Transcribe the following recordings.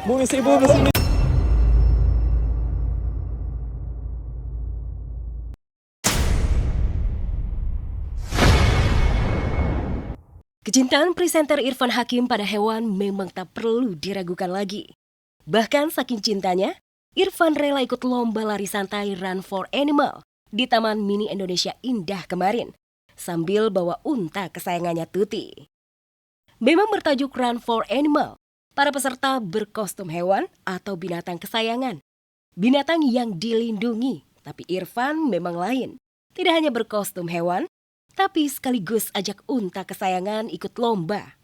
Bu, isi ibu kesini. Kecintaan presenter Irfan Hakim pada hewan memang tak perlu diragukan lagi. Bahkan saking cintanya, Irfan rela ikut lomba lari santai Run for Animal di Taman Mini Indonesia Indah kemarin, sambil bawa unta kesayangannya Tuti. Memang bertajuk Run for Animal, para peserta berkostum hewan atau binatang kesayangan. Binatang yang dilindungi, tapi Irfan memang lain. Tidak hanya berkostum hewan, tapi sekaligus ajak unta kesayangan ikut lomba.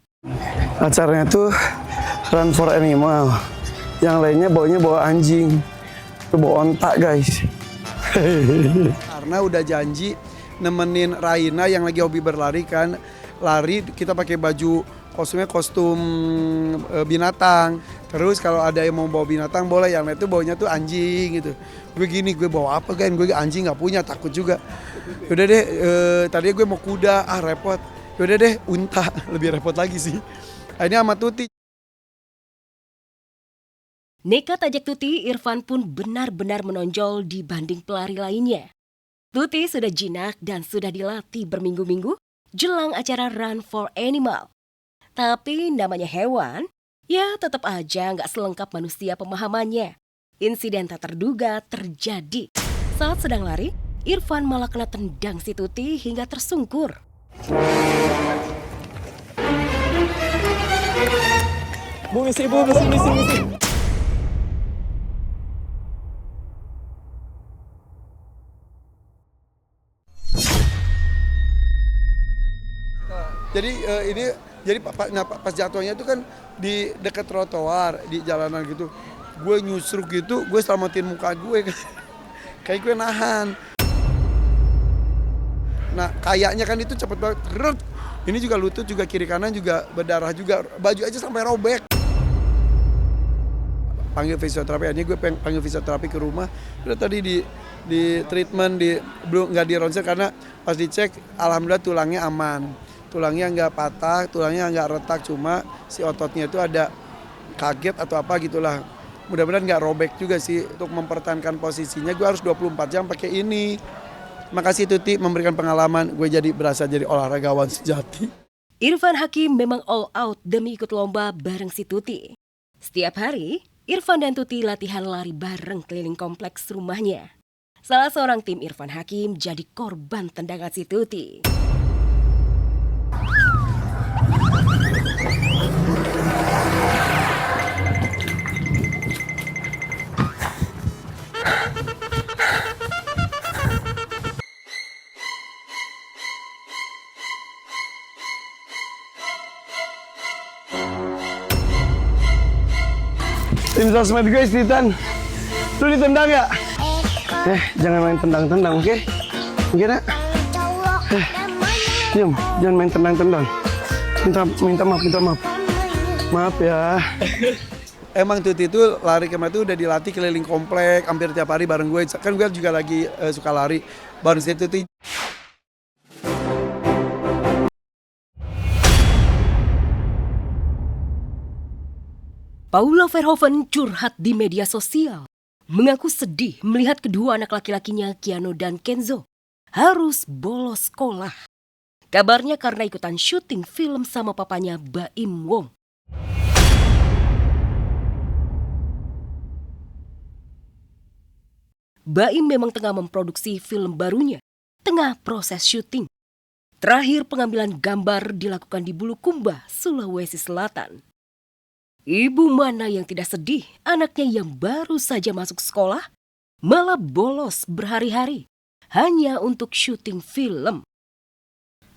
Acaranya tuh Run for Animal. Yang lainnya bawa anjing. Itu bawa onta, guys. Karena udah janji nemenin Raina yang lagi hobi berlari kan. Lari kita pakai baju kostumnya kostum binatang. Terus kalau ada yang mau bawa binatang boleh, yang lain tuh bawanya tuh anjing gitu. Gue bawa apa kan? Gue anjing nggak punya, takut juga. Yaudah deh, tadinya gue mau kuda, repot. Yaudah deh, unta, lebih repot lagi sih. Akhirnya sama Tuti. Nekat ajak Tuti, Irfan pun benar-benar menonjol dibanding pelari lainnya. Tuti sudah jinak dan sudah dilatih berminggu-minggu jelang acara Run for Animal. Tapi namanya hewan, ya tetap aja nggak selengkap manusia pemahamannya. Insiden tak terduga terjadi. Saat sedang lari, Irfan malah kena tendang si Tuti hingga tersungkur. Bu, isi ibu kesini, sini. Jadi pas jatuhnya itu kan di dekat trotoar di jalanan gitu. Gue nyusruk gitu, gue selamatin muka gue kan. Kayak gue nahan. Nah kayaknya kan itu cepet banget. Ini juga lutut juga kiri kanan juga berdarah juga. Baju aja sampai robek. Panggil fisioterapi, ini gue panggil fisioterapi ke rumah. Udah tadi di treatment, belum nggak di ronsen karena pas dicek alhamdulillah tulangnya aman. Tulangnya nggak patah, tulangnya nggak retak, cuma si ototnya itu ada kaget atau apa gitulah. Mudah-mudahan nggak robek juga sih. Untuk mempertahankan posisinya gue harus 24 jam pakai ini. Makasih Tuti memberikan pengalaman, gue berasa jadi olahragawan sejati. Irfan Hakim memang all out demi ikut lomba bareng si Tuti. Setiap hari, Irfan dan Tuti latihan lari bareng keliling kompleks rumahnya. Salah seorang tim Irfan Hakim jadi korban tendangan si Tuti. Tim sosmed guys, Titan. Lu ditendang ya? Jangan main tendang-tendang, oke? Oke, nak? Diam, jangan main tendang-tendang. Minta maaf. Maaf ya. Emang Tuti itu lari kemarin itu udah dilatih keliling komplek hampir tiap hari bareng gue. Kan gue juga lagi suka lari bareng si Tuti. Paula Verhoeven curhat di media sosial. Mengaku sedih melihat kedua anak laki-lakinya Keanu dan Kenzo harus bolos sekolah. Kabarnya karena ikutan syuting film sama papanya Baim Wong. Baim memang tengah memproduksi film barunya, tengah proses syuting. Terakhir pengambilan gambar dilakukan di Bulukumba, Sulawesi Selatan. Ibu mana yang tidak sedih anaknya yang baru saja masuk sekolah malah bolos berhari-hari hanya untuk syuting film.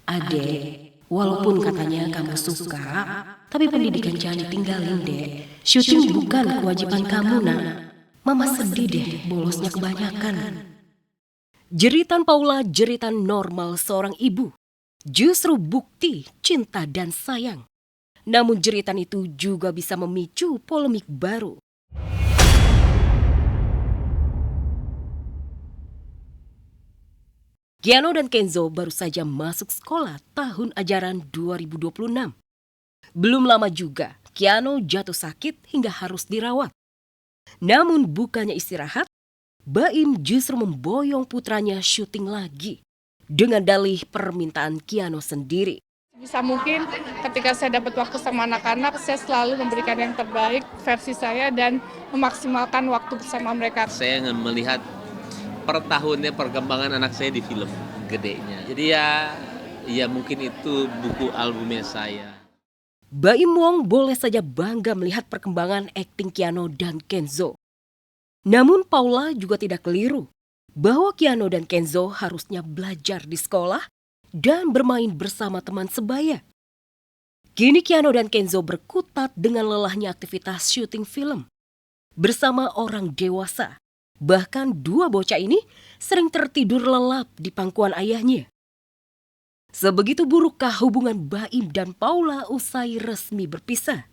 Adek, walaupun katanya kamu suka, tapi pendidikan jangan ditinggalin dek. Syuting bukan kewajiban kamu nak. Mama sedih deh bolosnya kebanyakan. Jeritan Paula jeritan normal seorang ibu. Justru bukti cinta dan sayang. Namun jeritan itu juga bisa memicu polemik baru. Keanu dan Kenzo baru saja masuk sekolah tahun ajaran 2026. Belum lama juga, Keanu jatuh sakit hingga harus dirawat. Namun bukannya istirahat, Baim justru memboyong putranya syuting lagi dengan dalih permintaan Keanu sendiri. Bisa mungkin ketika saya dapat waktu sama anak-anak, saya selalu memberikan yang terbaik versi saya dan memaksimalkan waktu bersama mereka. Saya ingin melihat per tahunnya perkembangan anak saya di film gedenya. Jadi ya mungkin itu buku albumnya saya. Baim Wong boleh saja bangga melihat perkembangan akting Keanu dan Kenzo. Namun Paula juga tidak keliru bahwa Keanu dan Kenzo harusnya belajar di sekolah dan bermain bersama teman sebaya. Kini Keanu dan Kenzo berkutat dengan lelahnya aktivitas syuting film bersama orang dewasa. Bahkan dua bocah ini sering tertidur lelap di pangkuan ayahnya. Sebegitu burukkah hubungan Baim dan Paula usai resmi berpisah?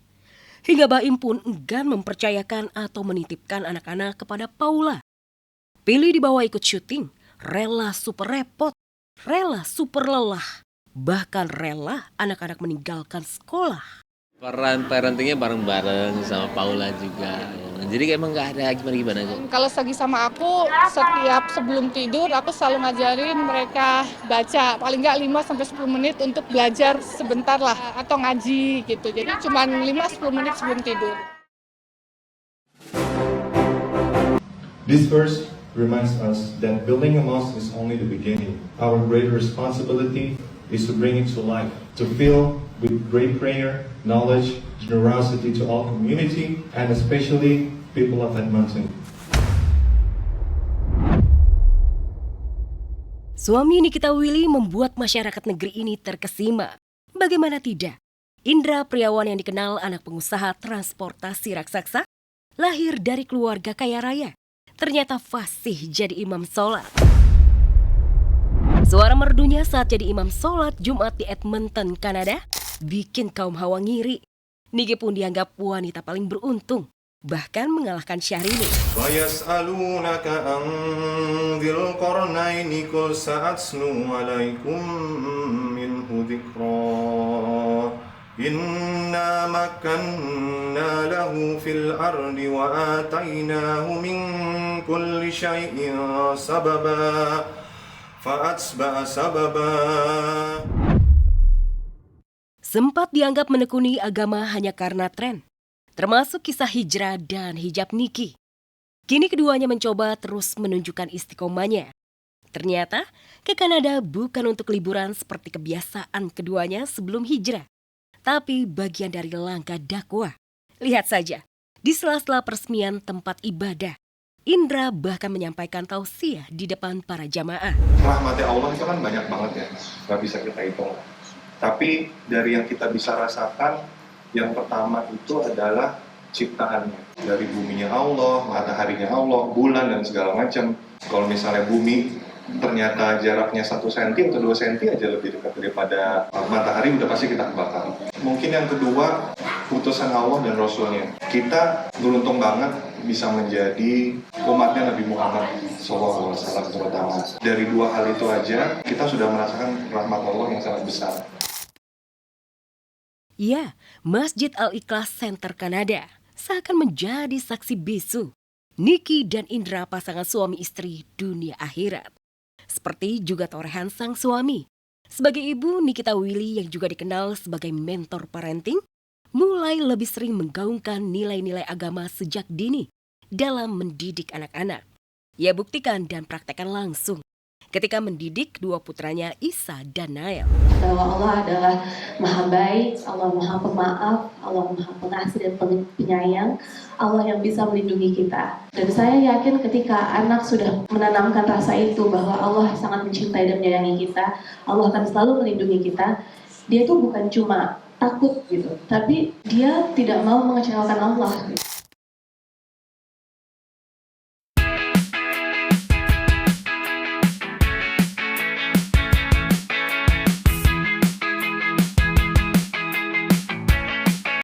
Hingga Baim pun enggan mempercayakan atau menitipkan anak-anak kepada Paula. Pilih dibawa ikut syuting, rela super repot, rela super lelah, bahkan rela anak-anak meninggalkan sekolah. Peran parentingnya bareng-bareng sama Paula juga. Jadi emang nggak ada gimana-gimana aja. Kalau lagi sama aku, setiap sebelum tidur aku selalu ngajarin mereka baca paling nggak 5-10 menit untuk belajar sebentar lah atau ngaji gitu. Jadi cuma 5-10 menit sebelum tidur. This verse reminds us that building a mosque is only the beginning. Our great responsibility is to bring it to life, to fill with great prayer, knowledge, generosity to all community, and especially people of Edmonton. Suami Nikita Willy membuat masyarakat negeri ini terkesima. Bagaimana tidak? Indra Priawan yang dikenal anak pengusaha transportasi raksasa, lahir dari keluarga kaya raya, ternyata fasih jadi imam sholat. Suara merdunya saat jadi imam sholat Jumat di Edmonton, Kanada, bikin kaum hawa ngiri. Niki pun dianggap wanita paling beruntung, bahkan mengalahkan Syahrini. وَيَسْأَلُونَكَ عَنْ ذِي الْقَرْنَيْنِ قُلْ سَأَتْلُو عَلَيْكُمْ مِنْهُ ذِكْرًا إِنَّا مَكَّنَّا لَهُ فِي الْأَرْضِ وَآتَيْنَاهُ مِنْ كُلِّ شَيْءٍ سَبَبًا فَأَتْبَعَ سَبَبًا. Sempat dianggap menekuni agama hanya karena tren, termasuk kisah hijrah dan hijab Niki. Kini keduanya mencoba terus menunjukkan istiqomahnya. Ternyata ke Kanada bukan untuk liburan seperti kebiasaan keduanya sebelum hijrah, tapi bagian dari langkah dakwah. Lihat saja, di sela-sela peresmian tempat ibadah, Indra bahkan menyampaikan tausiah di depan para jamaah. Rahmatnya Allah itu kan banyak banget ya, nggak bisa kita hitung. Tapi dari yang kita bisa rasakan, yang pertama itu adalah ciptaannya. Dari buminya Allah, mataharinya Allah, bulan dan segala macam. Kalau misalnya bumi ternyata jaraknya 1 cm atau 2 cm aja lebih dekat daripada matahari, udah pasti kita kebakar. Mungkin yang kedua, utusan Allah dan Rasulnya. Kita beruntung banget bisa menjadi umatnya Nabi Muhammad SAW terutama. Dari 2 hal itu aja, kita sudah merasakan rahmat Allah yang sangat besar. Ya, Masjid Al-Ikhlas Center Kanada seakan menjadi saksi bisu Niki dan Indra pasangan suami istri dunia akhirat. Seperti juga torehan sang suami. Sebagai ibu, Nikita Willy yang juga dikenal sebagai mentor parenting, mulai lebih sering menggaungkan nilai-nilai agama sejak dini dalam mendidik anak-anak. Ia buktikan dan praktekkan langsung ketika mendidik 2 putranya Isa dan Nael. Bahwa Allah adalah Maha Baik, Allah Maha Pemaaf, Allah Maha Pengasih dan Penyayang, Allah yang bisa melindungi kita. Dan saya yakin ketika anak sudah menanamkan rasa itu bahwa Allah sangat mencintai dan menyayangi kita, Allah akan selalu melindungi kita. Dia itu bukan cuma takut gitu, tapi dia tidak mau mengecewakan Allah.